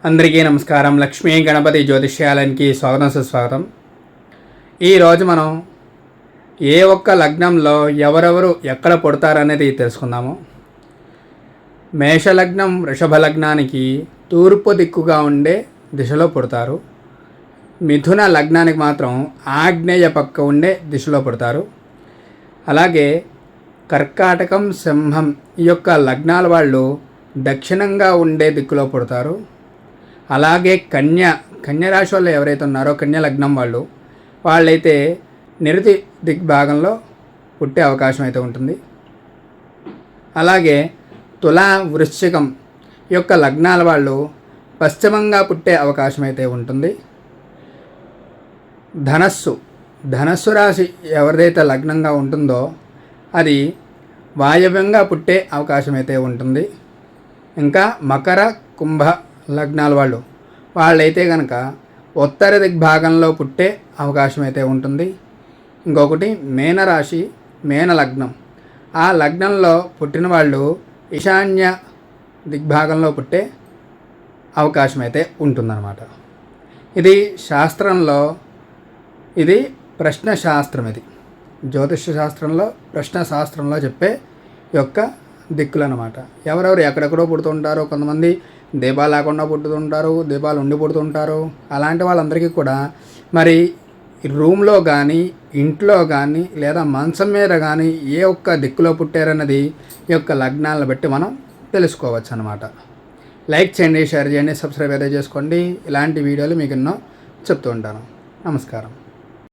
అందరికీ నమస్కారం. లక్ష్మీ గణపతి జ్యోతిష్యాలయానికి స్వాగతం సుస్వాగతం. ఈరోజు మనం ఏ ఒక్క లగ్నంలో ఎవరెవరు ఎక్కడ పుడతారనేది తెలుసుకుందాము. మేషలగ్నం వృషభ లగ్నానికి తూర్పు దిక్కుగా ఉండే దిశలో పుడతారు. మిథున లగ్నానికి మాత్రం ఆగ్నేయ పక్క ఉండే దిశలో పుడతారు. అలాగే కర్కాటకం సింహం ఈ యొక్క లగ్నాల వాళ్ళు దక్షిణంగా ఉండే దిక్కులో పుడతారు. అలాగే కన్య రాశి వాళ్ళు ఎవరైతే ఉన్నారో కన్య లగ్నం వాళ్ళైతే నిరుతి దిగ్భాగంలో పుట్టే అవకాశం అయితే ఉంటుంది. అలాగే తులా వృశ్చికం ఈ యొక్క లగ్నాల వాళ్ళు పశ్చిమంగా పుట్టే అవకాశం అయితే ఉంటుంది. ధనస్సు రాశి ఎవరిదైతే లగ్నంగా ఉంటుందో అది వాయవ్యంగా పుట్టే అవకాశం అయితే ఉంటుంది. ఇంకా మకర కుంభ లగ్నాల వాళ్ళైతే కనుక ఉత్తర దిగ్భాగంలో పుట్టే అవకాశం అయితే ఉంటుంది. ఇంకొకటి మీనరాశి మీన లగ్నం, ఆ లగ్నంలో పుట్టిన వాళ్ళు ఈశాన్య దిగ్భాగంలో పుట్టే అవకాశం అయితే ఉంటుందన్నమాట. ఇది శాస్త్రంలో ఇది ప్రశ్న శాస్త్రం. ఇది జ్యోతిష శాస్త్రంలో ప్రశ్న శాస్త్రంలో చెప్పే యొక్క దిక్కులు అన్నమాట. ఎవరెవరు ఎక్కడెక్కడో పుడుతుంటారో, కొంతమంది దీపాలు లేకుండా పుట్టుతుంటారు, దీపాలు ఉండి పుడుతుంటారు. అలాంటి వాళ్ళందరికీ కూడా మరి రూమ్లో కానీ ఇంట్లో కానీ లేదా మంచం మీద కానీ ఏ ఒక్క దిక్కులో పుట్టారన్నది ఈ యొక్క లగ్నాలను బట్టి మనం తెలుసుకోవచ్చు అన్నమాట. లైక్ చేయండి, షేర్ చేయండి, సబ్స్క్రైబ్ అయితే చేసుకోండి. ఇలాంటి వీడియోలు మీకు ఎన్నో చెప్తూ ఉంటాను. నమస్కారం.